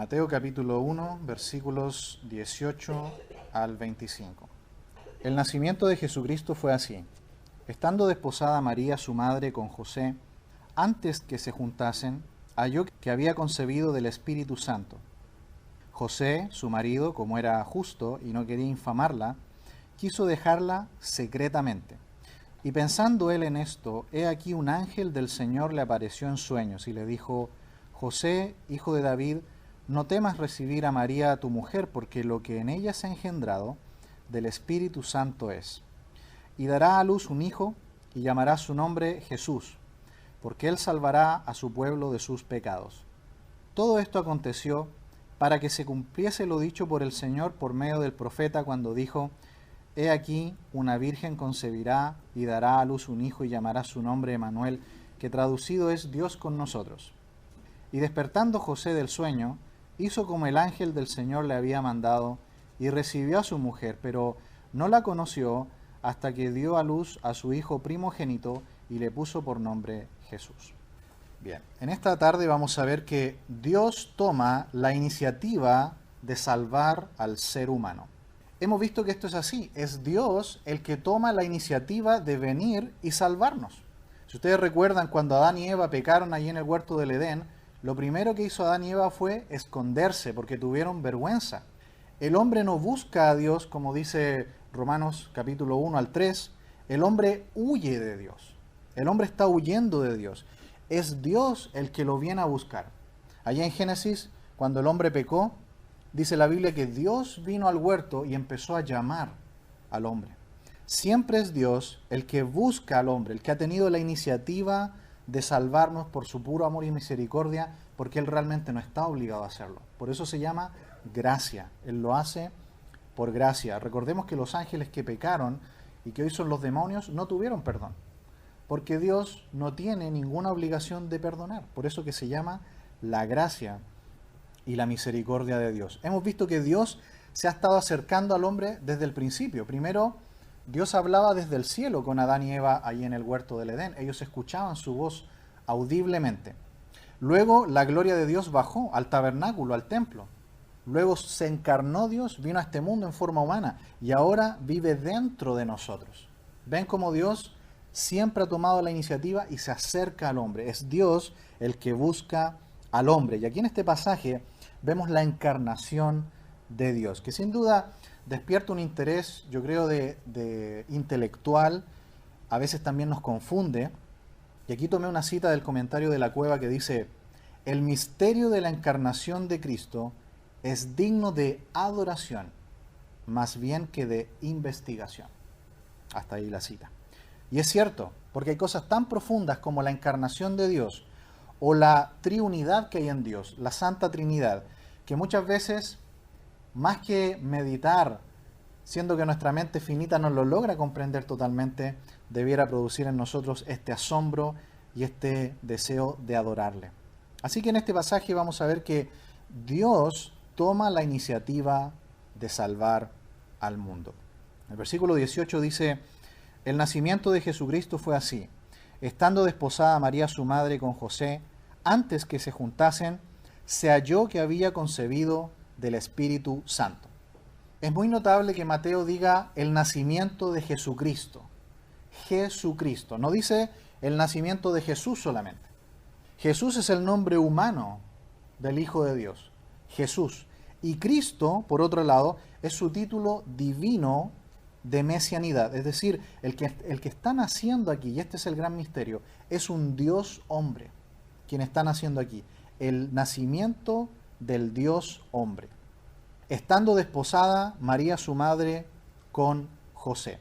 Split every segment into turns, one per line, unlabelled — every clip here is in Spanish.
Mateo capítulo 1, versículos 18 al 25. El nacimiento de Jesucristo fue así. Estando desposada María, su madre, con José, antes que se juntasen, halló que había concebido del Espíritu Santo. José, su marido, como era justo y no quería infamarla, quiso dejarla secretamente. Y pensando él en esto, he aquí un ángel del Señor le apareció en sueños y le dijo: José, hijo de David, no temas recibir a María tu mujer, porque lo que en ella se ha engendrado del Espíritu Santo es. Y dará a luz un hijo, y llamará su nombre Jesús, porque él salvará a su pueblo de sus pecados. Todo esto aconteció para que se cumpliese lo dicho por el Señor por medio del profeta cuando dijo: He aquí, una virgen concebirá y dará a luz un hijo y llamará su nombre Emmanuel, que traducido es Dios con nosotros. Y despertando José del sueño, hizo como el ángel del Señor le había mandado, y recibió a su mujer, pero no la conoció hasta que dio a luz a su hijo primogénito y le puso por nombre Jesús. Bien, en esta tarde vamos a ver que Dios toma la iniciativa de salvar al ser humano. Hemos visto que esto es así, es Dios el que toma la iniciativa de venir y salvarnos. Si ustedes recuerdan, cuando Adán y Eva pecaron allí en el huerto del Edén, lo primero que hizo Adán y Eva fue esconderse porque tuvieron vergüenza. El hombre no busca a Dios, como dice Romanos capítulo 1 al 3, el hombre huye de Dios. El hombre está huyendo de Dios. Es Dios el que lo viene a buscar. Allá en Génesis, cuando el hombre pecó, dice la Biblia que Dios vino al huerto y empezó a llamar al hombre. Siempre es Dios el que busca al hombre, el que ha tenido la iniciativa de salvarnos por su puro amor y misericordia, porque Él realmente no está obligado a hacerlo. Por eso se llama gracia. Él lo hace por gracia. Recordemos que los ángeles que pecaron y que hoy son los demonios no tuvieron perdón, porque Dios no tiene ninguna obligación de perdonar. Por eso que se llama la gracia y la misericordia de Dios. Hemos visto que Dios se ha estado acercando al hombre desde el principio. Primero, Dios hablaba desde el cielo con Adán y Eva allí en el huerto del Edén. Ellos escuchaban su voz audiblemente. Luego, la gloria de Dios bajó al tabernáculo, al templo. Luego se encarnó Dios, vino a este mundo en forma humana y ahora vive dentro de nosotros. ¿Ven cómo Dios siempre ha tomado la iniciativa y se acerca al hombre? Es Dios el que busca al hombre. Y aquí en este pasaje vemos la encarnación de Dios, que sin duda despierta un interés, yo creo, de intelectual, a veces también nos confunde. Y aquí tomé una cita del comentario de la Cueva que dice: el misterio de la encarnación de Cristo es digno de adoración, más bien que de investigación. Hasta ahí la cita. Y es cierto, porque hay cosas tan profundas como la encarnación de Dios o la triunidad que hay en Dios, la Santa Trinidad, que muchas veces, más que meditar, siendo que nuestra mente finita no lo logra comprender totalmente, debiera producir en nosotros este asombro y este deseo de adorarle. Así que en este pasaje vamos a ver que Dios toma la iniciativa de salvar al mundo. El versículo 18 dice: el nacimiento de Jesucristo fue así. Estando desposada María su madre con José, antes que se juntasen, se halló que había concebido del Espíritu Santo. Es muy notable que Mateo diga el nacimiento de Jesucristo. Jesucristo. No dice el nacimiento de Jesús solamente. Jesús es el nombre humano del Hijo de Dios. Jesús. Y Cristo, por otro lado, es su título divino de mesianidad. Es decir, el que está naciendo aquí, y este es el gran misterio, es un Dios hombre quien está naciendo aquí. El nacimiento del Dios hombre. Estando desposada María su madre con José.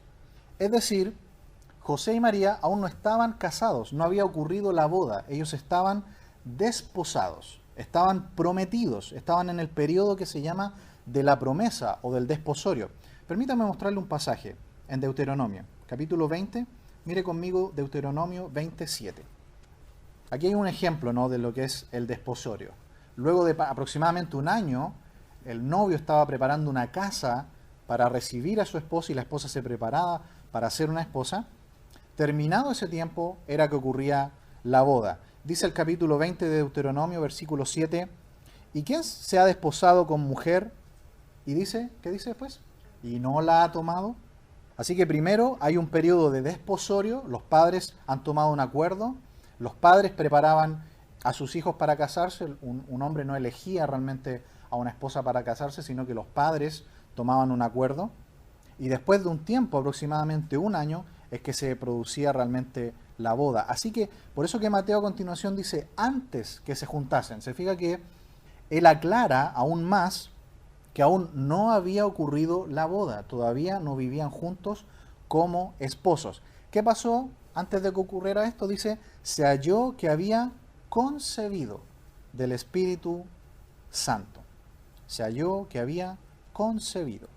Es decir, José y María aún no estaban casados, no había ocurrido la boda, ellos estaban desposados, estaban prometidos, estaban en el periodo que se llama de la promesa o del desposorio. Permítame mostrarle un pasaje en Deuteronomio, capítulo 20, mire conmigo Deuteronomio 27. Aquí hay un ejemplo, ¿no?, de lo que es el desposorio. Luego de aproximadamente un año, el novio estaba preparando una casa para recibir a su esposa y la esposa se preparaba para ser una esposa. Terminado ese tiempo, era que ocurría la boda. Dice el capítulo 20 de Deuteronomio, versículo 7, ¿Y quién se ha desposado con mujer? Y dice, ¿qué dice después? Y no la ha tomado. Así que primero hay un periodo de desposorio, los padres han tomado un acuerdo, los padres preparaban a sus hijos para casarse, un hombre no elegía realmente a una esposa para casarse, sino que los padres tomaban un acuerdo, y después de un tiempo, aproximadamente un año, es que se producía realmente la boda. Así que, por eso que Mateo a continuación dice, antes que se juntasen, se fija que él aclara aún más que aún no había ocurrido la boda, todavía no vivían juntos como esposos. ¿Qué pasó antes de que ocurriera esto? Dice, se halló que había concebido del Espíritu Santo. Se halló que había concebido.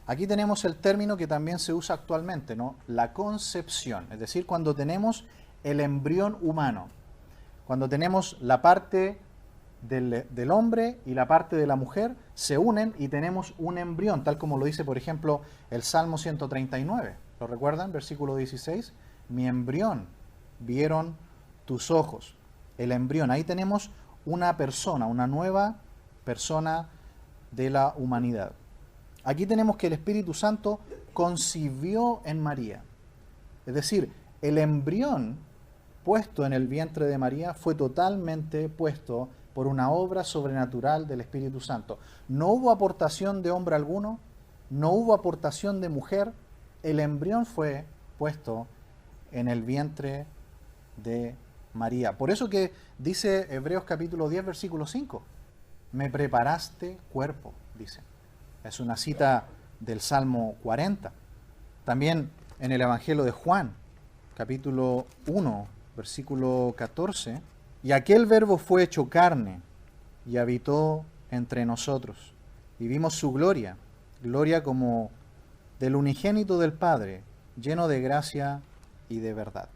Aquí tenemos el término que también se usa actualmente, ¿no? La concepción, es decir, cuando tenemos el embrión humano, cuando tenemos la parte del hombre y la parte de la mujer, se unen y tenemos un embrión, tal como lo dice, por ejemplo, el Salmo 139. ¿Lo recuerdan? Versículo 16. Mi embrión vieron tus ojos. El embrión. Ahí tenemos una persona, una nueva persona de la humanidad. Aquí tenemos que el Espíritu Santo concibió en María. Es decir, el embrión puesto en el vientre de María fue totalmente puesto por una obra sobrenatural del Espíritu Santo. No hubo aportación de hombre alguno, no hubo aportación de mujer, el embrión fue puesto en el vientre de María. Por eso que dice Hebreos capítulo 10, versículo 5, me preparaste cuerpo, dice. Es una cita del Salmo 40. También en el Evangelio de Juan, capítulo 1, versículo 14, y aquel verbo fue hecho carne y habitó entre nosotros. Y vimos su gloria, gloria como del unigénito del Padre, lleno de gracia y de verdad.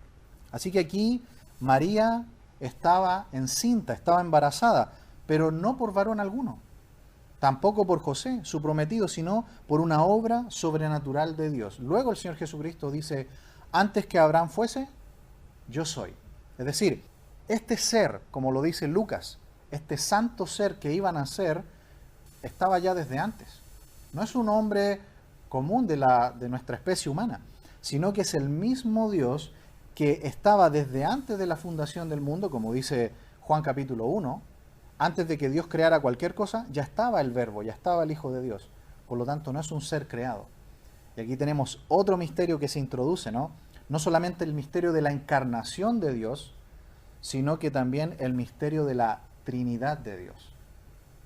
Así que aquí María estaba encinta, estaba embarazada, pero no por varón alguno, tampoco por José, su prometido, sino por una obra sobrenatural de Dios. Luego el Señor Jesucristo dice, antes que Abraham fuese, yo soy. Es decir, este ser, como lo dice Lucas, este santo ser que iban a ser, estaba ya desde antes. No es un hombre común de nuestra especie humana, sino que es el mismo Dios que estaba desde antes de la fundación del mundo, como dice Juan capítulo 1, antes de que Dios creara cualquier cosa, ya estaba el Verbo, ya estaba el Hijo de Dios. Por lo tanto, no es un ser creado. Y aquí tenemos otro misterio que se introduce, ¿no? No solamente el misterio de la encarnación de Dios, sino que también el misterio de la Trinidad de Dios.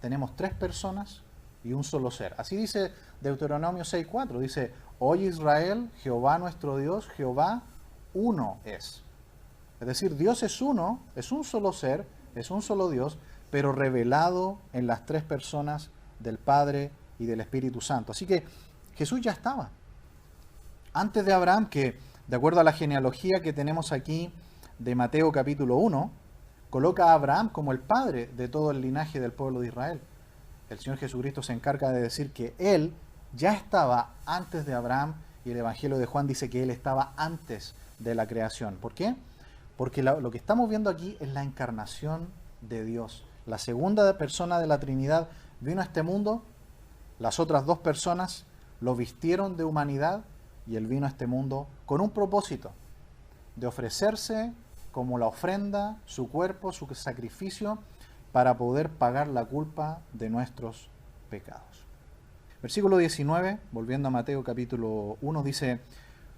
Tenemos tres personas y un solo ser. Así dice Deuteronomio 6:4, dice, oye Israel, Jehová nuestro Dios, Jehová uno es. Es decir, Dios es uno, es un solo ser, es un solo Dios, pero revelado en las tres personas del Padre y del Espíritu Santo. Así que Jesús ya estaba. Antes de Abraham, que de acuerdo a la genealogía que tenemos aquí de Mateo capítulo 1, coloca a Abraham como el padre de todo el linaje del pueblo de Israel. El Señor Jesucristo se encarga de decir que Él ya estaba antes de Abraham, y el Evangelio de Juan dice que Él estaba antes de la creación. ¿Por qué? Porque lo que estamos viendo aquí es la encarnación de Dios. La segunda persona de la Trinidad vino a este mundo, las otras dos personas lo vistieron de humanidad y Él vino a este mundo con un propósito, de ofrecerse como la ofrenda, su cuerpo, su sacrificio, para poder pagar la culpa de nuestros pecados. Versículo 19, volviendo a Mateo capítulo 1, dice,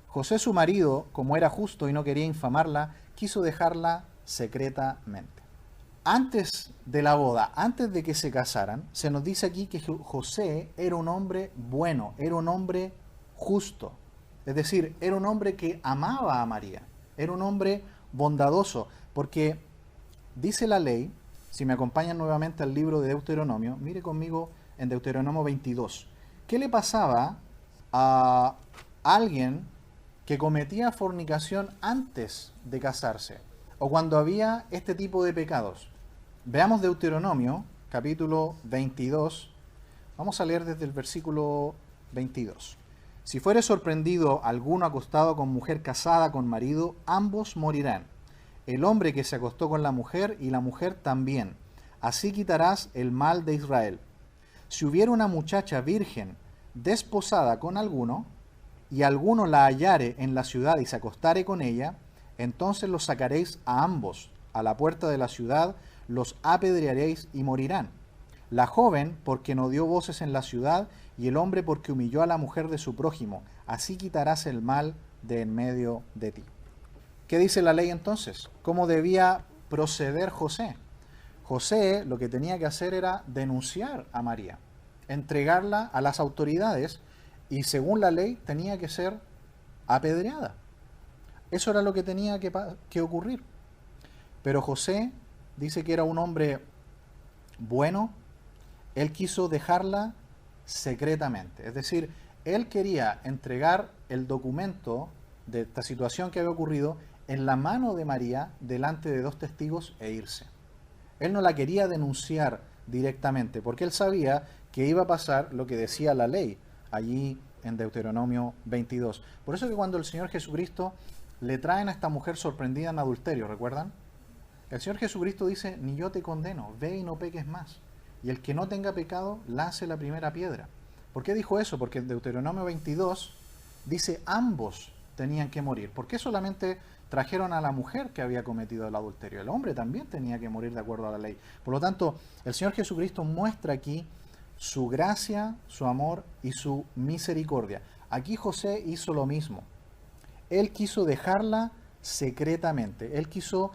José su marido, como era justo y no quería infamarla, quiso dejarla secretamente. Antes de la boda, antes de que se casaran, se nos dice aquí que José era un hombre bueno, era un hombre justo. Es decir, era un hombre que amaba a María, era un hombre bondadoso, porque dice la ley, si me acompañan nuevamente al libro de Deuteronomio, mire conmigo en Deuteronomio 22, ¿qué le pasaba a alguien que cometía fornicación antes de casarse o cuando había este tipo de pecados? Veamos Deuteronomio capítulo 22, vamos a leer desde el versículo 22. Si fuere sorprendido alguno acostado con mujer casada con marido, ambos morirán. El hombre que se acostó con la mujer y la mujer también. así quitarás el mal de Israel. Si hubiera una muchacha virgen desposada con alguno, y alguno la hallare en la ciudad y se acostare con ella, entonces los sacaréis a ambos a la puerta de la ciudad, los apedrearéis y morirán. La joven porque no dio voces en la ciudad, y el hombre porque humilló a la mujer de su prójimo, así quitarás el mal de en medio de ti. ¿Qué dice la ley entonces? ¿Cómo debía proceder José? José lo que tenía que hacer era denunciar a María, entregarla a las autoridades, y según la ley tenía que ser apedreada. Eso era lo que tenía que ocurrir. Pero José dice que era un hombre bueno. Él quiso dejarla secretamente. Es decir, él quería entregar el documento de esta situación que había ocurrido en la mano de María delante de dos testigos e irse. Él no la quería denunciar directamente porque él sabía que iba a pasar lo que decía la ley allí en Deuteronomio 22. Por eso que cuando el Señor Jesucristo le traen a esta mujer sorprendida en adulterio, ¿recuerdan? El Señor Jesucristo dice, ni yo te condeno, ve y no peques más. Y el que no tenga pecado, lance la primera piedra. ¿Por qué dijo eso? Porque en Deuteronomio 22 dice, ambos tenían que morir. ¿Por qué solamente trajeron a la mujer que había cometido el adulterio? El hombre también tenía que morir de acuerdo a la ley. Por lo tanto, el Señor Jesucristo muestra aquí su gracia, su amor y su misericordia. Aquí José hizo lo mismo. Él quiso dejarla secretamente. Él quiso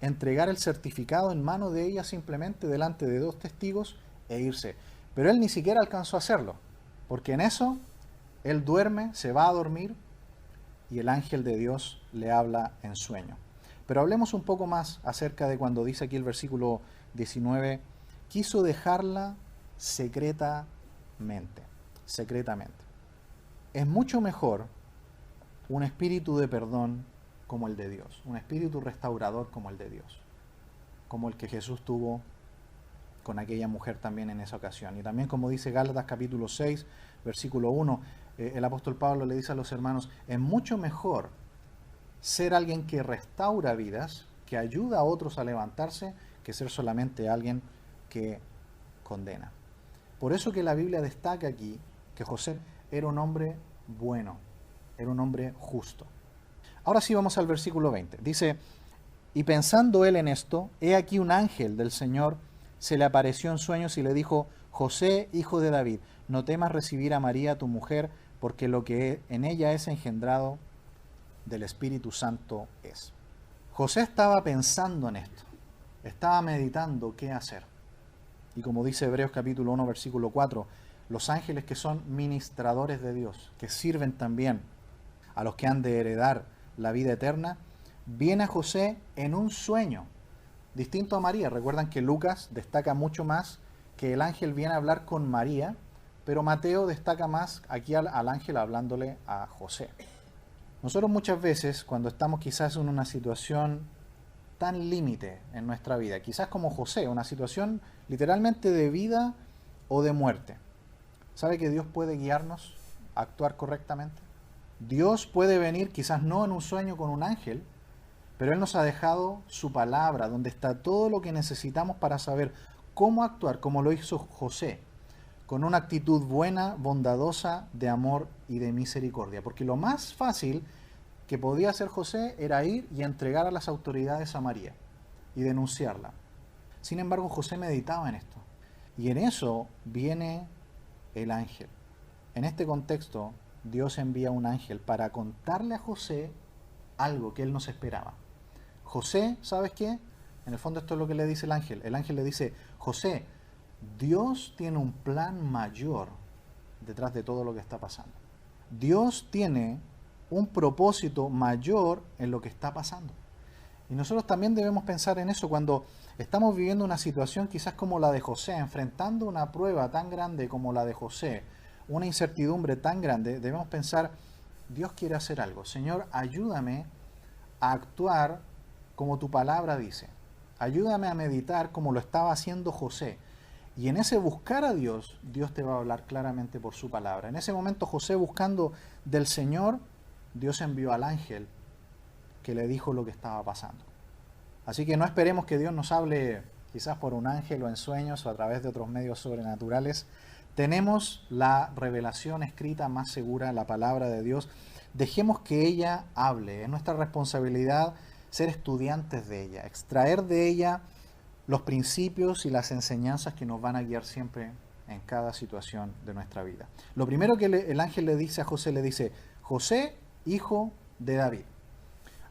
entregar el certificado en mano de ella simplemente delante de dos testigos e irse. Pero él ni siquiera alcanzó a hacerlo, porque en eso él duerme, se va a dormir y el ángel de Dios le habla en sueño. Pero hablemos un poco más acerca de cuando dice aquí el versículo 19, quiso dejarla secretamente, secretamente. Es mucho mejor un espíritu de perdón como el de Dios, un espíritu restaurador como el de Dios, como el que Jesús tuvo con aquella mujer también en esa ocasión. Y también como dice Gálatas capítulo 6, versículo 1, el apóstol Pablo le dice a los hermanos, es mucho mejor ser alguien que restaura vidas, que ayuda a otros a levantarse, que ser solamente alguien que condena. Por eso que la Biblia destaca aquí que José era un hombre bueno, era un hombre justo. Ahora sí vamos al versículo 20. Dice, y pensando él en esto, he aquí un ángel del Señor se le apareció en sueños y le dijo, José, hijo de David, no temas recibir a María tu mujer, porque lo que en ella es engendrado del Espíritu Santo es. José estaba pensando en esto, estaba meditando qué hacer. Y como dice Hebreos capítulo 1, versículo 4, los ángeles que son ministradores de Dios, que sirven también a los que han de heredar la vida eterna, viene a José en un sueño, distinto a María. Recuerdan que Lucas destaca mucho más que el ángel viene a hablar con María, pero Mateo destaca más aquí al ángel hablándole a José. Nosotros muchas veces, cuando estamos quizás en una situación tan límite en nuestra vida, quizás como José, una situación literalmente de vida o de muerte, ¿sabe que Dios puede guiarnos a actuar correctamente? Dios puede venir, quizás no en un sueño con un ángel, pero Él nos ha dejado su palabra, donde está todo lo que necesitamos para saber cómo actuar, como lo hizo José, con una actitud buena, bondadosa, de amor y de misericordia. Porque lo más fácil que podía hacer José era ir y entregar a las autoridades a María y denunciarla. Sin embargo, José meditaba en esto. Y en eso viene el ángel. En este contexto, Dios envía un ángel para contarle a José algo que él no se esperaba. José, ¿sabes qué? En el fondo esto es lo que le dice el ángel. El ángel le dice, José, Dios tiene un plan mayor detrás de todo lo que está pasando. Dios tiene un propósito mayor en lo que está pasando. Y nosotros también debemos pensar en eso cuando estamos viviendo una situación quizás como la de José, enfrentando una prueba tan grande como la de José, una incertidumbre tan grande, debemos pensar, Dios quiere hacer algo. Señor, ayúdame a actuar como tu palabra dice. Ayúdame a meditar como lo estaba haciendo José. Y en ese buscar a Dios, Dios te va a hablar claramente por su palabra. En ese momento José buscando del Señor, Dios envió al ángel que le dijo lo que estaba pasando. Así que no esperemos que Dios nos hable quizás por un ángel o en sueños o a través de otros medios sobrenaturales, tenemos la revelación escrita más segura, la palabra de Dios. Dejemos que ella hable. Es nuestra responsabilidad ser estudiantes de ella, extraer de ella los principios y las enseñanzas que nos van a guiar siempre en cada situación de nuestra vida. Lo primero que el ángel le dice a José, le dice, José, hijo de David.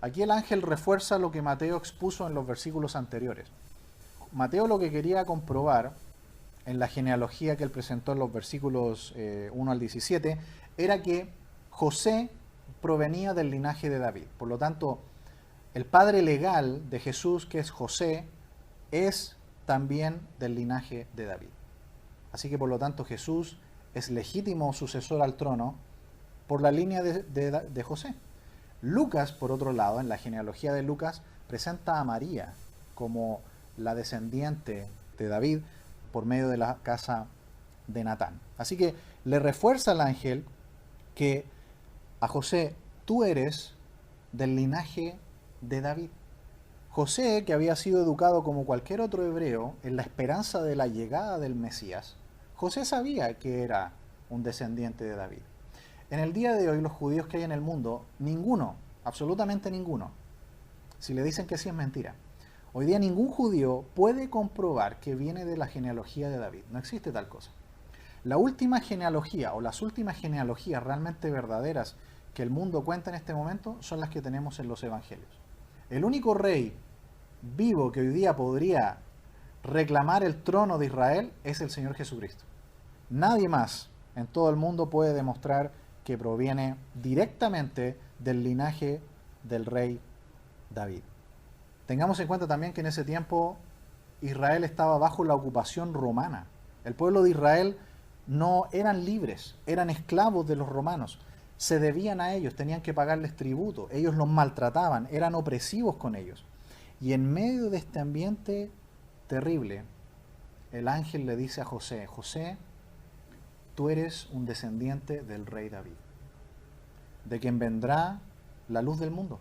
Aquí el ángel refuerza lo que Mateo expuso en los versículos anteriores. Mateo lo que quería comprobar en la genealogía que él presentó en los versículos 1 al 17 era que José provenía del linaje de David. Por lo tanto, el padre legal de Jesús, que es José, es también del linaje de David. Así que por lo tanto Jesús es legítimo sucesor al trono por la línea de José. Lucas, por otro lado, en la genealogía de Lucas, presenta a María como la descendiente de David por medio de la casa de Natán. Así que le refuerza al ángel que a José, tú eres del linaje de David. José, que había sido educado como cualquier otro hebreo en la esperanza de la llegada del Mesías, José sabía que era un descendiente de David. En el día de hoy, los judíos que hay en el mundo, ninguno, absolutamente ninguno, si le dicen que sí es mentira. Hoy día ningún judío puede comprobar que viene de la genealogía de David. No existe tal cosa. La última genealogía o las últimas genealogías realmente verdaderas que el mundo cuenta en este momento son las que tenemos en los evangelios. El único rey vivo que hoy día podría reclamar el trono de Israel es el Señor Jesucristo. Nadie más en todo el mundo puede demostrar que proviene directamente del linaje del rey David. Tengamos en cuenta también que en ese tiempo Israel estaba bajo la ocupación romana. El pueblo de Israel no eran libres, eran esclavos de los romanos. Se debían a ellos, tenían que pagarles tributo. Ellos los maltrataban, eran opresivos con ellos. Y en medio de este ambiente terrible, el ángel le dice a José, José, tú eres un descendiente del rey David, de quien vendrá la luz del mundo.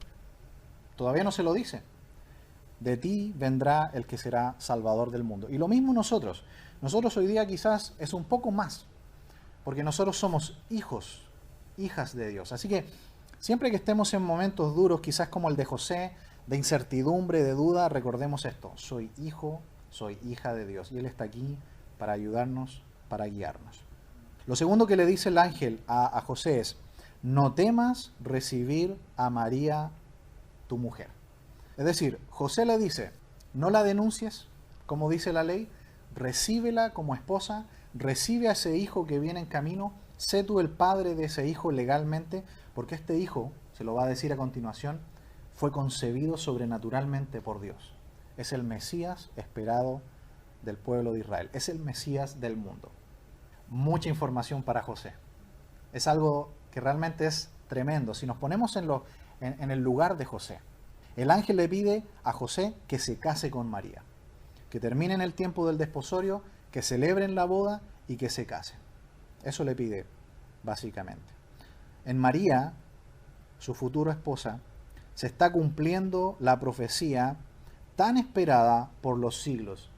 Todavía no se lo dice. De ti vendrá el que será salvador del mundo. Y lo mismo nosotros. Nosotros hoy día quizás es un poco más, porque nosotros somos hijos, hijas de Dios. Así que siempre que estemos en momentos duros, quizás como el de José, de incertidumbre, de duda, recordemos esto. Soy hijo, soy hija de Dios. Y Él está aquí para ayudarnos, para guiarnos. Lo segundo que le dice el ángel a José es, no temas recibir a María, tu mujer. Es decir, José le dice, no la denuncies, como dice la ley, recíbela como esposa, recibe a ese hijo que viene en camino, sé tú el padre de ese hijo legalmente, porque este hijo, se lo va a decir a continuación, fue concebido sobrenaturalmente por Dios. Es el Mesías esperado del pueblo de Israel, es el Mesías del mundo. Mucha información para José. Es algo que realmente es tremendo. Si nos ponemos en el lugar de José, el ángel le pide a José que se case con María, que terminen el tiempo del desposorio, que celebren la boda y que se casen. Eso le pide, básicamente. En María, su futura esposa, se está cumpliendo la profecía tan esperada por los siglos,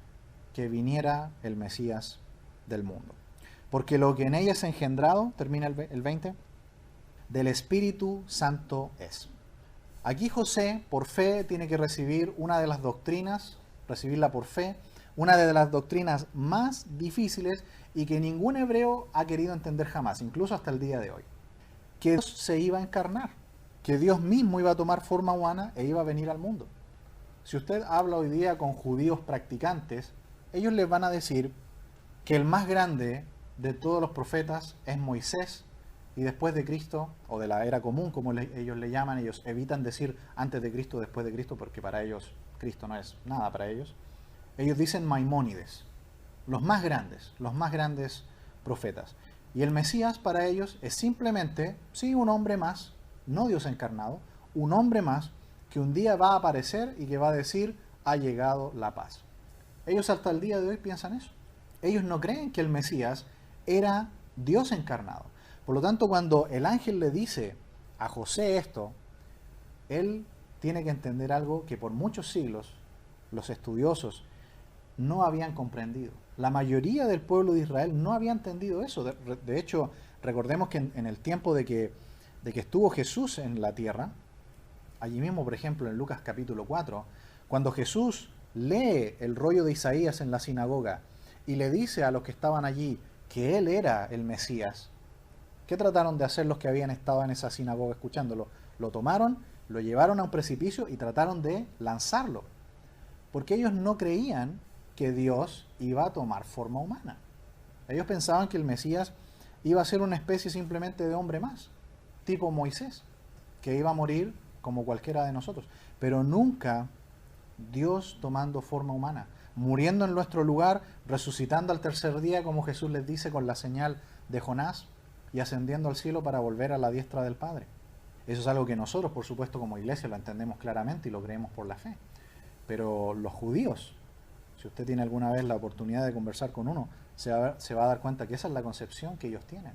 que viniera el Mesías del mundo. Porque lo que en ella es engendrado, termina el 20, del Espíritu Santo es. Aquí José, por fe, tiene que recibir una de las doctrinas, recibirla por fe, una de las doctrinas más difíciles y que ningún hebreo ha querido entender jamás, incluso hasta el día de hoy. Que Dios se iba a encarnar, que Dios mismo iba a tomar forma humana e iba a venir al mundo. Si usted habla hoy día con judíos practicantes, ellos les van a decir que el más grande de todos los profetas es Moisés, y después de Cristo, o de la era común, como ellos le llaman, ellos evitan decir antes de Cristo, después de Cristo, porque para ellos Cristo no es nada para ellos. Ellos dicen Maimónides, los más grandes profetas. Y el Mesías para ellos es simplemente, sí, un hombre más, no Dios encarnado, un hombre más que un día va a aparecer y que va a decir, ha llegado la paz. Ellos hasta el día de hoy piensan eso. Ellos no creen que el Mesías era Dios encarnado. Por lo tanto, cuando el ángel le dice a José esto, él tiene que entender algo que por muchos siglos los estudiosos no habían comprendido. La mayoría del pueblo de Israel no había entendido eso. De hecho, recordemos que en el tiempo de que estuvo Jesús en la tierra, allí mismo, por ejemplo, en Lucas capítulo 4, cuando Jesús lee el rollo de Isaías en la sinagoga y le dice a los que estaban allí que él era el Mesías, ¿qué trataron de hacer los que habían estado en esa sinagoga escuchándolo? Lo tomaron, lo llevaron a un precipicio y trataron de lanzarlo, porque ellos no creían que Dios iba a tomar forma humana. Ellos pensaban que el Mesías iba a ser una especie simplemente de hombre más, tipo Moisés, que iba a morir como cualquiera de nosotros, pero nunca Dios tomando forma humana, muriendo en nuestro lugar, resucitando al tercer día, como Jesús les dice con la señal de Jonás, y ascendiendo al cielo para volver a la diestra del Padre. Eso es algo que nosotros, por supuesto, como iglesia lo entendemos claramente y lo creemos por la fe. Pero los judíos, si usted tiene alguna vez la oportunidad de conversar con uno, se va a dar cuenta que esa es la concepción que ellos tienen.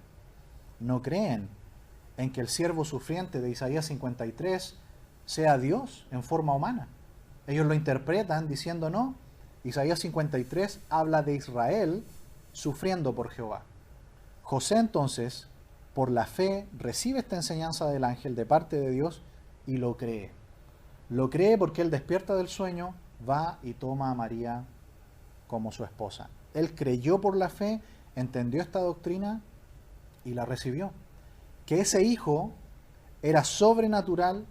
No creen en que el siervo sufriente de Isaías 53 sea Dios en forma humana. Ellos lo interpretan diciendo no. Isaías 53 habla de Israel sufriendo por Jehová. José entonces, por la fe, recibe esta enseñanza del ángel de parte de Dios y lo cree. Lo cree porque él despierta del sueño, va y toma a María como su esposa. Él creyó por la fe, entendió esta doctrina y la recibió. Que ese hijo era sobrenatural,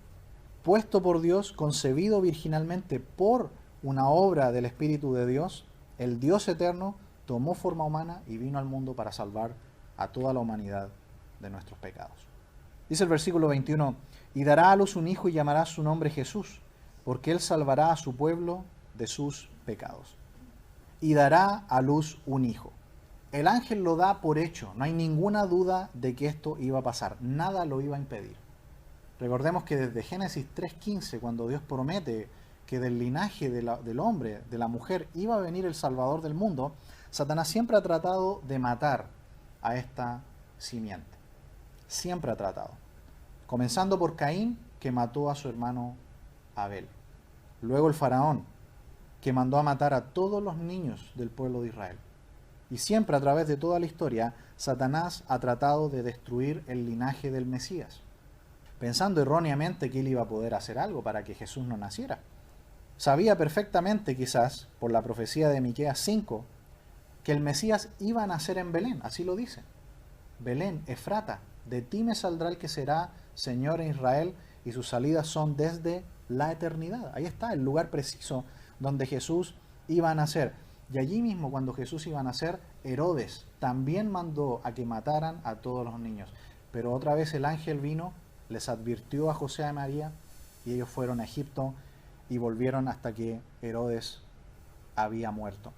puesto por Dios, concebido virginalmente por una obra del Espíritu de Dios. El Dios eterno tomó forma humana y vino al mundo para salvar a toda la humanidad de nuestros pecados. Dice el versículo 21, y dará a luz un hijo y llamará su nombre Jesús, porque él salvará a su pueblo de sus pecados. Y dará a luz un hijo. El ángel lo da por hecho, no hay ninguna duda de que esto iba a pasar, nada lo iba a impedir. Recordemos que desde Génesis 3:15, cuando Dios promete que del linaje del hombre, de la mujer, iba a venir el Salvador del mundo, Satanás siempre ha tratado de matar a esta simiente. Siempre ha tratado. Comenzando por Caín, que mató a su hermano Abel. Luego el faraón, que mandó a matar a todos los niños del pueblo de Israel. Y siempre a través de toda la historia, Satanás ha tratado de destruir el linaje del Mesías, pensando erróneamente que él iba a poder hacer algo para que Jesús no naciera. Sabía perfectamente, quizás, por la profecía de Miqueas 5, que el Mesías iba a nacer en Belén, así lo dice. Belén, Efrata, de ti me saldrá el que será Señor en Israel, y sus salidas son desde la eternidad. Ahí está el lugar preciso donde Jesús iba a nacer. Y allí mismo, cuando Jesús iba a nacer, Herodes también mandó a que mataran a todos los niños. Pero otra vez el ángel vino, les advirtió a José y a María, y ellos fueron a Egipto y volvieron hasta que Herodes había muerto.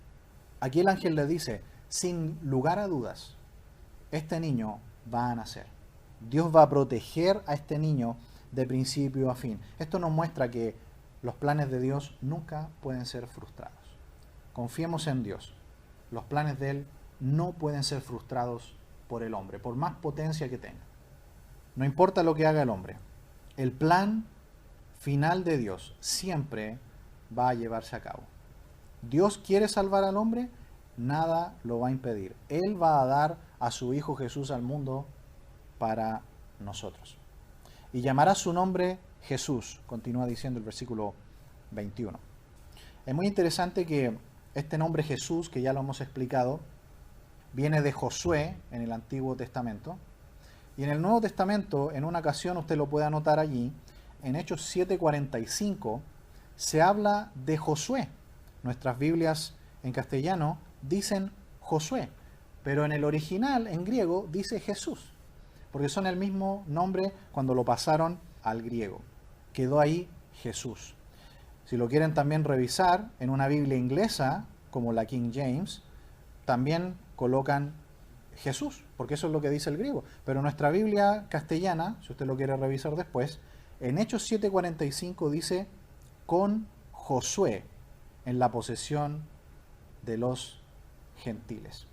Aquí el ángel le dice, sin lugar a dudas, este niño va a nacer. Dios va a proteger a este niño de principio a fin. Esto nos muestra que los planes de Dios nunca pueden ser frustrados. Confiemos en Dios. Los planes de Él no pueden ser frustrados por el hombre, por más potencia que tenga. No importa lo que haga el hombre. El plan final de Dios siempre va a llevarse a cabo. Dios quiere salvar al hombre, nada lo va a impedir. Él va a dar a su Hijo Jesús al mundo para nosotros. Y llamará su nombre Jesús, continúa diciendo el versículo 21. Es muy interesante que este nombre Jesús, que ya lo hemos explicado, viene de Josué en el Antiguo Testamento. Y en el Nuevo Testamento, en una ocasión, usted lo puede anotar allí, en Hechos 7:45, se habla de Josué. Nuestras Biblias en castellano dicen Josué, pero en el original, en griego, dice Jesús, porque son el mismo nombre cuando lo pasaron al griego. Quedó ahí Jesús. Si lo quieren también revisar, en una Biblia inglesa, como la King James, también colocan Jesús, porque eso es lo que dice el griego. Pero nuestra Biblia castellana, si usted lo quiere revisar después, en Hechos 7:45 dice, con Josué en la posesión de los gentiles.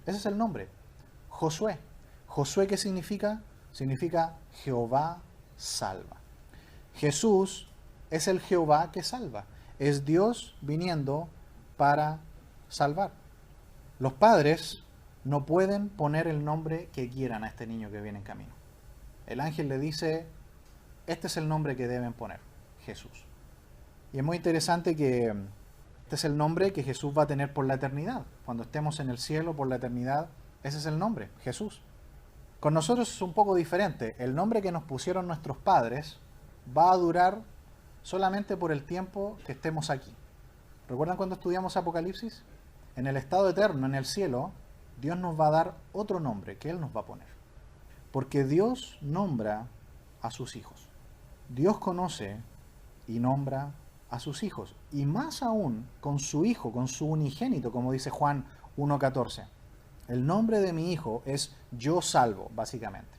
Ese es el nombre, Josué. Josué, ¿qué significa? Significa Jehová salva. Jesús es el Jehová que salva. Es Dios viniendo para salvar. Los padres no pueden poner el nombre que quieran a este niño que viene en camino. El ángel le dice, este es el nombre que deben poner, Jesús. Y es muy interesante que este es el nombre que Jesús va a tener por la eternidad. Cuando estemos en el cielo por la eternidad, ese es el nombre, Jesús. Con nosotros es un poco diferente. El nombre que nos pusieron nuestros padres va a durar solamente por el tiempo que estemos aquí. ¿Recuerdan cuando estudiamos Apocalipsis? En el estado eterno, en el cielo, Dios nos va a dar otro nombre que Él nos va a poner. Porque Dios nombra a sus hijos. Dios conoce y nombra a sus hijos. Y más aún con su hijo, con su unigénito, como dice Juan 1:14. El nombre de mi hijo es Yo salvo, básicamente.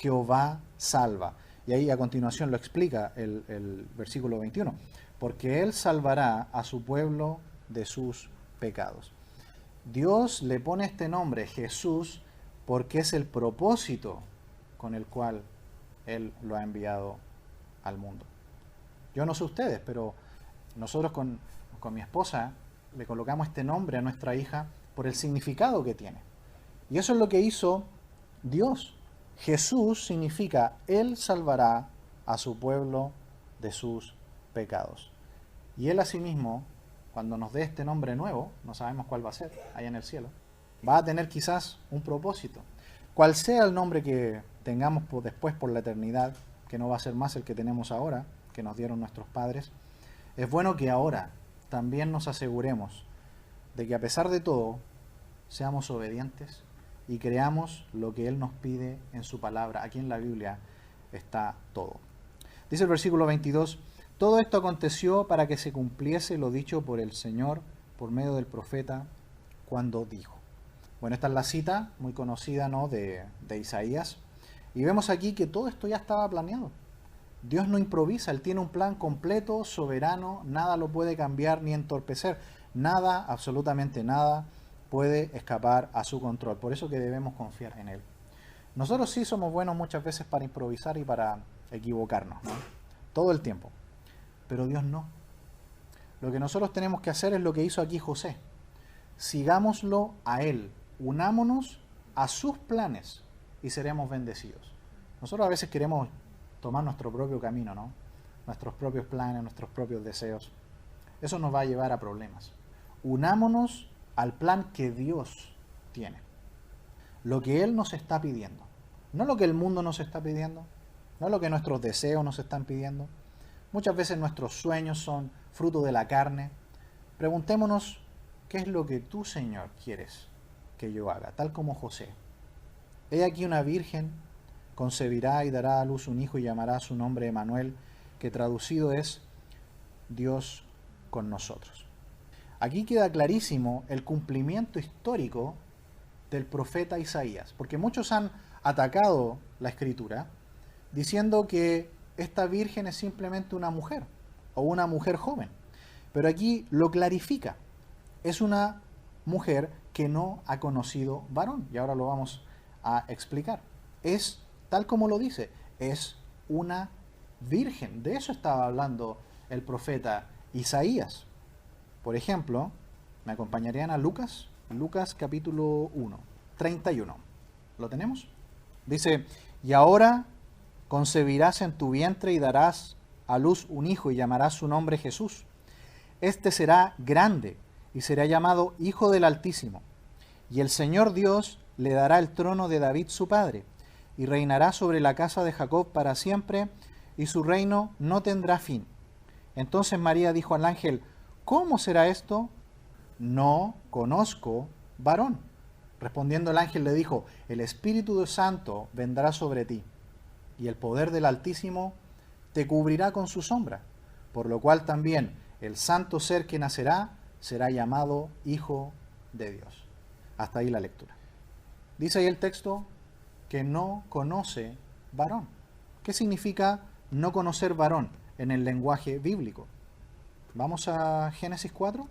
Jehová salva. Y ahí a continuación lo explica el versículo 21. Porque Él salvará a su pueblo de sus pecados. Dios le pone este nombre, Jesús, porque es el propósito con el cual Él lo ha enviado al mundo. Yo no sé ustedes, pero nosotros con mi esposa le colocamos este nombre a nuestra hija por el significado que tiene. Y eso es lo que hizo Dios. Jesús significa, Él salvará a su pueblo de sus pecados. Y Él asimismo, cuando nos dé este nombre nuevo, no sabemos cuál va a ser, allá en el cielo, va a tener quizás un propósito. Cual sea el nombre que tengamos después por la eternidad, que no va a ser más el que tenemos ahora, que nos dieron nuestros padres, es bueno que ahora también nos aseguremos de que a pesar de todo, seamos obedientes y creamos lo que Él nos pide en su palabra. Aquí en la Biblia está todo. Dice el versículo 22, todo esto aconteció para que se cumpliese lo dicho por el Señor por medio del profeta cuando dijo. Bueno, esta es la cita muy conocida, ¿no?, de Isaías. Y vemos aquí que todo esto ya estaba planeado. Dios no improvisa, Él tiene un plan completo, soberano, nada lo puede cambiar ni entorpecer. Nada, absolutamente nada, puede escapar a su control. Por eso que debemos confiar en Él. Nosotros sí somos buenos muchas veces para improvisar y para equivocarnos, ¿no?, todo el tiempo. Pero Dios no. Lo que nosotros tenemos que hacer es lo que hizo aquí José. Sigámoslo a Él. Unámonos a sus planes y seremos bendecidos. Nosotros a veces queremos tomar nuestro propio camino, ¿no?, nuestros propios planes, nuestros propios deseos. Eso nos va a llevar a problemas. Unámonos al plan que Dios tiene. Lo que Él nos está pidiendo. No lo que el mundo nos está pidiendo. No lo que nuestros deseos nos están pidiendo. Muchas veces nuestros sueños son fruto de la carne. Preguntémonos, ¿qué es lo que tú, Señor, quieres que yo haga? Tal como José. He aquí una virgen concebirá y dará a luz un hijo y llamará su nombre Emanuel, que traducido es Dios con nosotros. Aquí queda clarísimo el cumplimiento histórico del profeta Isaías, porque muchos han atacado la escritura diciendo que esta virgen es simplemente una mujer o una mujer joven, pero aquí lo clarifica, es una mujer que no ha conocido varón, y ahora lo vamos a explicar. Es tal como lo dice, es una virgen. De eso estaba hablando el profeta Isaías. Por ejemplo, me acompañarían a Lucas capítulo 1, 31. ¿Lo tenemos? Dice, y ahora concebirás en tu vientre y darás a luz un hijo y llamarás su nombre Jesús. Este será grande y será llamado Hijo del Altísimo. Y el Señor Dios le dará el trono de David su padre, y reinará sobre la casa de Jacob para siempre, y su reino no tendrá fin. Entonces María dijo al ángel, ¿cómo será esto? No conozco varón. Respondiendo el ángel le dijo, el Espíritu Santo vendrá sobre ti, y el poder del Altísimo te cubrirá con su sombra, por lo cual también el santo ser que nacerá será llamado Hijo de Dios. Hasta ahí la lectura. Dice ahí el texto que no conoce varón. ¿Qué significa no conocer varón en el lenguaje bíblico? Vamos a Génesis 4.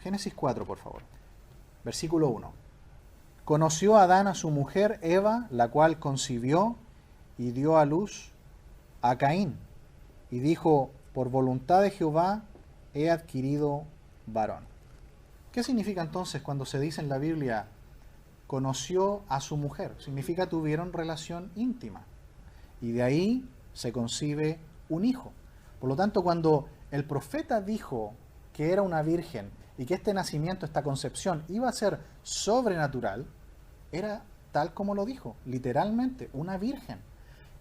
Génesis 4, por favor. Versículo 1. Conoció Adán a su mujer Eva, la cual concibió y dio a luz a Caín. Y dijo, por voluntad de Jehová he adquirido varón. ¿Qué significa entonces cuando se dice en la Biblia conoció a su mujer? Significa tuvieron relación íntima. Y de ahí se concibe un hijo. Por lo tanto, cuando el profeta dijo que era una virgen y que este nacimiento, esta concepción, iba a ser sobrenatural, era tal como lo dijo, literalmente, una virgen,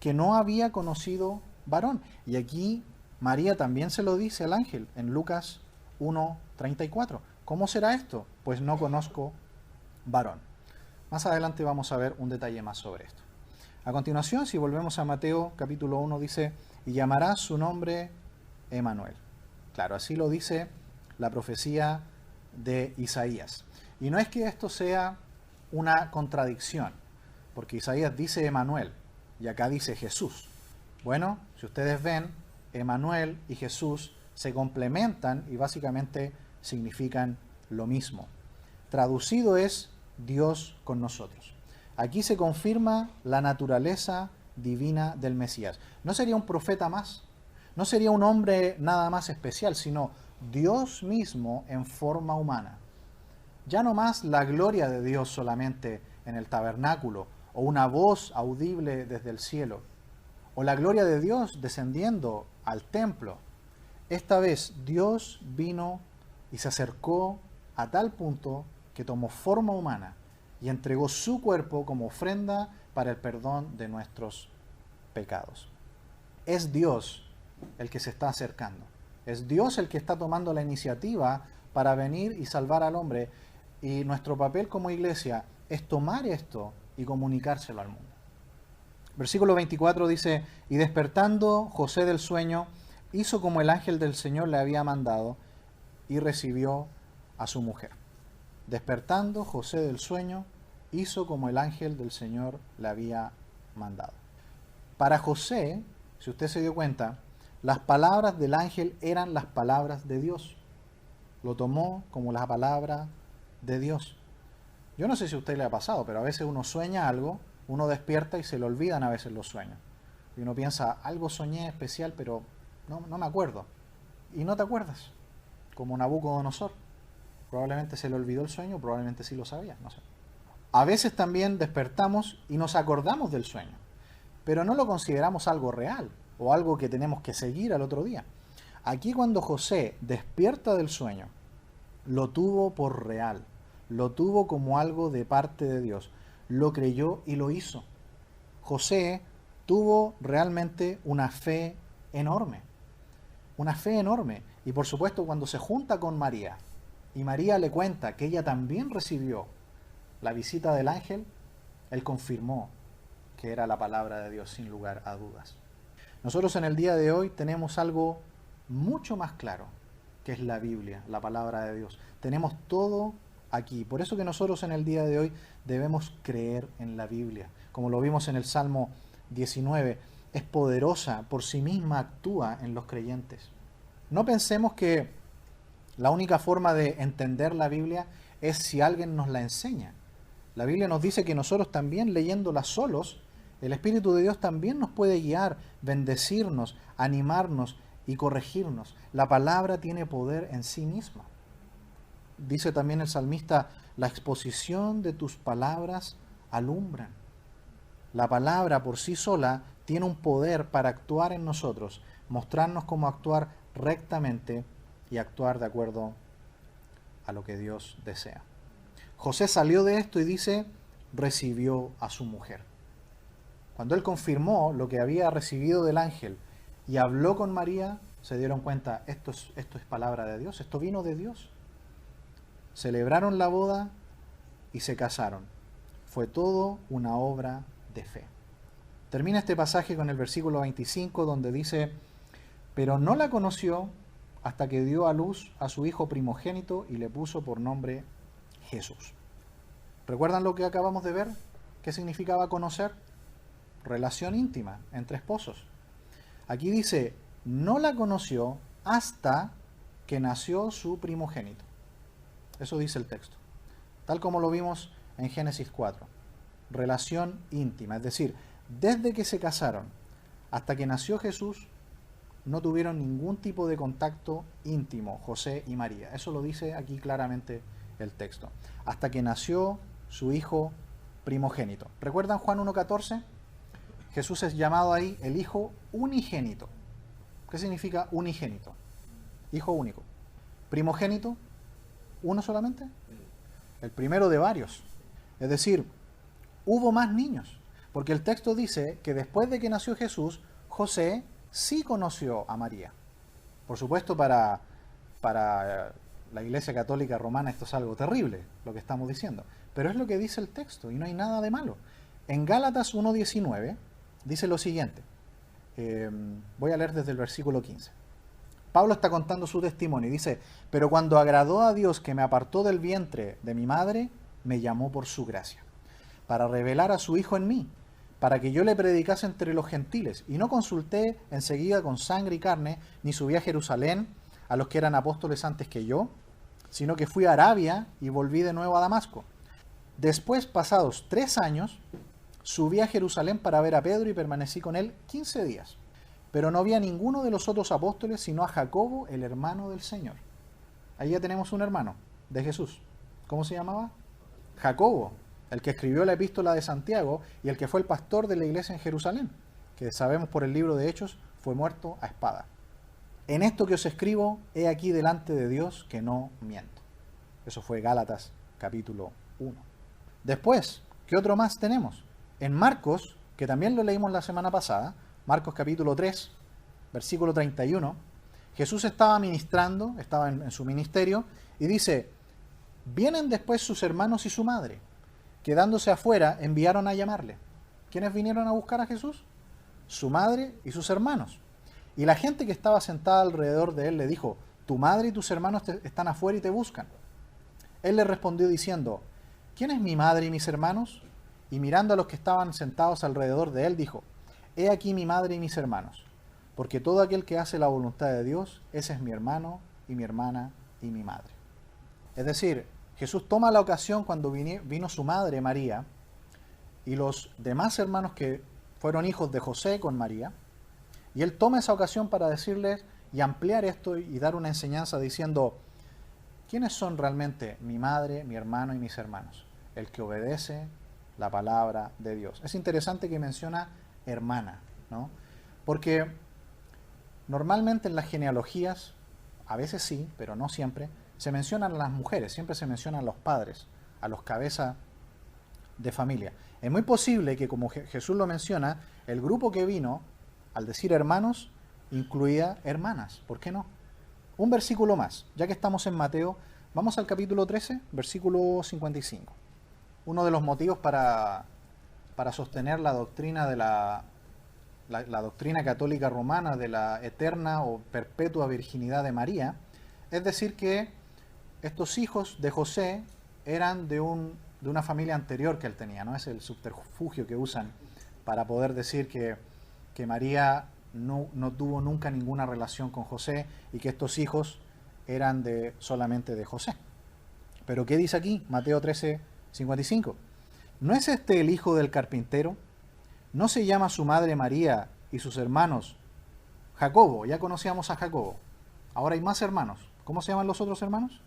que no había conocido varón. Y aquí María también se lo dice al ángel en Lucas 1:34. ¿Cómo será esto? Pues no conozco varón. Más adelante vamos a ver un detalle más sobre esto. A continuación, si volvemos a Mateo capítulo 1, dice, y llamará su nombre Emmanuel. Claro, así lo dice la profecía de Isaías. Y no es que esto sea una contradicción, porque Isaías dice Emmanuel y acá dice Jesús. Bueno, si ustedes ven, Emmanuel y Jesús se complementan y básicamente significan lo mismo. Traducido es Dios con nosotros. Aquí se confirma la naturaleza divina del Mesías. No sería un profeta más, no sería un hombre nada más especial, sino Dios mismo en forma humana. Ya no más la gloria de Dios solamente en el tabernáculo, o una voz audible desde el cielo, o la gloria de Dios descendiendo al templo. Esta vez Dios vino y se acercó a tal punto que tomó forma humana y entregó su cuerpo como ofrenda para el perdón de nuestros pecados. Es Dios el que se está acercando. Es Dios el que está tomando la iniciativa para venir y salvar al hombre. Y nuestro papel como iglesia es tomar esto y comunicárselo al mundo. Versículo 24 dice, y despertando José del sueño, hizo como el ángel del Señor le había mandado y recibió a su mujer. Despertando José del sueño, hizo como el ángel del Señor le había mandado. Para José, si usted se dio cuenta, las palabras del ángel eran las palabras de Dios. Lo tomó como la palabra de Dios. Yo no sé si a usted le ha pasado, pero a veces uno sueña algo, uno despierta y se le olvidan a veces los sueños. Y uno piensa, algo soñé especial, pero no me acuerdo. Y no te acuerdas, como Nabucodonosor. Probablemente se le olvidó el sueño, probablemente sí lo sabía, no sé. A veces también despertamos y nos acordamos del sueño, pero no lo consideramos algo real o algo que tenemos que seguir al otro día. Aquí cuando José despierta del sueño, lo tuvo por real, lo tuvo como algo de parte de Dios, lo creyó y lo hizo. José tuvo realmente una fe enorme, y por supuesto cuando se junta con María, y María le cuenta que ella también recibió la visita del ángel, él confirmó que era la palabra de Dios sin lugar a dudas. Nosotros en el día de hoy tenemos algo mucho más claro, que es la Biblia, la palabra de Dios. Tenemos todo aquí. Por eso que nosotros en el día de hoy debemos creer en la Biblia. Como lo vimos en el Salmo 19, es poderosa, por sí misma actúa en los creyentes. No pensemos que la única forma de entender la Biblia es si alguien nos la enseña. La Biblia nos dice que nosotros también leyéndola solos, el Espíritu de Dios también nos puede guiar, bendecirnos, animarnos y corregirnos. La palabra tiene poder en sí misma. Dice también el salmista, la exposición de tus palabras alumbran. La palabra por sí sola tiene un poder para actuar en nosotros, mostrarnos cómo actuar rectamente y actuar de acuerdo a lo que Dios desea. José salió de esto y dice, recibió a su mujer. Cuando él confirmó lo que había recibido del ángel y habló con María, se dieron cuenta, esto es palabra de Dios, esto vino de Dios. Celebraron la boda y se casaron. Fue todo una obra de fe. Termina este pasaje con el versículo 25 donde dice, pero no la conoció hasta que dio a luz a su hijo primogénito y le puso por nombre Jesús. ¿Recuerdan lo que acabamos de ver? ¿Qué significaba conocer? Relación íntima entre esposos. Aquí dice, no la conoció hasta que nació su primogénito. Eso dice el texto. Tal como lo vimos en Génesis 4. Relación íntima. Es decir, desde que se casaron hasta que nació Jesús, no tuvieron ningún tipo de contacto íntimo José y María. Eso lo dice aquí claramente el texto, hasta que nació su hijo primogénito. ¿Recuerdan Juan 1:14? Jesús es llamado ahí el hijo unigénito. ¿Qué significa unigénito? Hijo único. Primogénito, ¿uno solamente? El primero de varios. Es decir, hubo más niños, porque el texto dice que después de que nació Jesús, José sí conoció a María. Por supuesto, para la Iglesia Católica Romana esto es algo terrible, lo que estamos diciendo, pero es lo que dice el texto y no hay nada de malo. En Gálatas 1:19 dice lo siguiente, voy a leer desde el versículo 15. Pablo está contando su testimonio y dice, pero cuando agradó a Dios que me apartó del vientre de mi madre, me llamó por su gracia, para revelar a su Hijo en mí, para que yo le predicase entre los gentiles, y no consulté enseguida con sangre y carne, ni subí a Jerusalén a los que eran apóstoles antes que yo, sino que fui a Arabia y volví de nuevo a Damasco. Después, pasados 3 años, subí a Jerusalén para ver a Pedro y permanecí con él 15 días. Pero no vi a ninguno de los otros apóstoles, sino a Jacobo, el hermano del Señor. Ahí ya tenemos un hermano de Jesús. ¿Cómo se llamaba? Jacobo, el que escribió la epístola de Santiago y el que fue el pastor de la iglesia en Jerusalén, que sabemos por el libro de Hechos, fue muerto a espada. En esto que os escribo, he aquí delante de Dios que no miento. Eso fue Gálatas capítulo 1. Después, ¿qué otro más tenemos? En Marcos, que también lo leímos la semana pasada, Marcos capítulo 3, versículo 31, Jesús estaba ministrando, estaba en su ministerio, y dice, vienen después sus hermanos y su madre, quedándose afuera, enviaron a llamarle. ¿Quiénes vinieron a buscar a Jesús? Su madre y sus hermanos. Y la gente que estaba sentada alrededor de él le dijo, tu madre y tus hermanos están afuera y te buscan. Él le respondió diciendo, ¿quién es mi madre y mis hermanos? Y mirando a los que estaban sentados alrededor de él, dijo, he aquí mi madre y mis hermanos, porque todo aquel que hace la voluntad de Dios, ese es mi hermano y mi hermana y mi madre. Es decir, Jesús toma la ocasión cuando vino su madre María y los demás hermanos que fueron hijos de José con María, y él toma esa ocasión para decirles y ampliar esto y dar una enseñanza diciendo, ¿quiénes son realmente mi madre, mi hermano y mis hermanos? El que obedece la palabra de Dios. Es interesante que menciona hermana, ¿no? Porque normalmente en las genealogías, a veces sí, pero no siempre, se mencionan a las mujeres, siempre se mencionan a los padres, a los cabezas de familia. Es muy posible que, como Jesús lo menciona, el grupo que vino, al decir hermanos, incluía hermanas. ¿Por qué no? Un versículo más, ya que estamos en Mateo, vamos al capítulo 13, versículo 55. Uno de los motivos para sostener la doctrina de la doctrina católica romana de la eterna o perpetua virginidad de María, es decir que estos hijos de José eran de una familia anterior que él tenía, ¿no? Es el subterfugio que usan para poder decir que María no tuvo nunca ninguna relación con José y que estos hijos eran solamente de José. Pero ¿qué dice aquí? Mateo 13:55. ¿No es este el hijo del carpintero? ¿No se llama su madre María y sus hermanos Jacobo? Ya conocíamos a Jacobo. Ahora hay más hermanos. ¿Cómo se llaman los otros hermanos?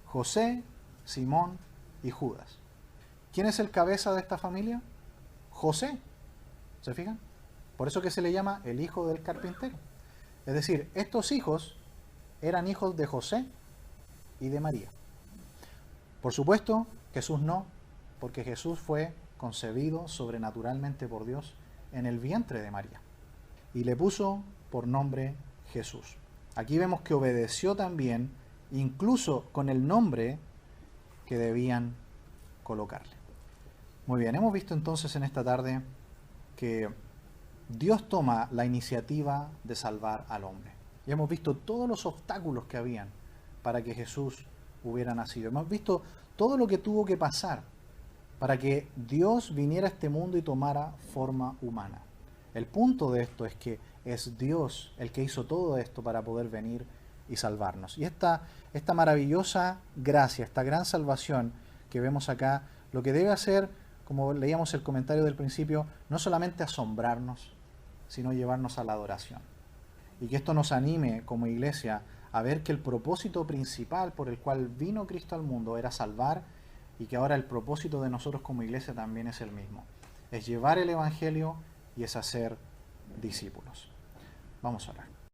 José, Simón y Judas. ¿Quién es el cabeza de esta familia? José. ¿Se fijan? Por eso que se le llama el hijo del carpintero. Es decir, estos hijos eran hijos de José y de María. Por supuesto, Jesús no, porque Jesús fue concebido sobrenaturalmente por Dios en el vientre de María. Y le puso por nombre Jesús. Aquí vemos que obedeció también, incluso con el nombre que debían colocarle. Muy bien, hemos visto entonces en esta tarde que Dios toma la iniciativa de salvar al hombre. Y hemos visto todos los obstáculos que habían para que Jesús hubiera nacido. Hemos visto todo lo que tuvo que pasar para que Dios viniera a este mundo y tomara forma humana. El punto de esto es que es Dios el que hizo todo esto para poder venir y salvarnos. Y esta maravillosa gracia, esta gran salvación que vemos acá, lo que debe hacer, como leíamos el comentario del principio, no solamente asombrarnos, sino llevarnos a la adoración. Y que esto nos anime como iglesia a ver que el propósito principal por el cual vino Cristo al mundo era salvar, y que ahora el propósito de nosotros como iglesia también es el mismo. Es llevar el Evangelio y es hacer discípulos. Vamos a orar.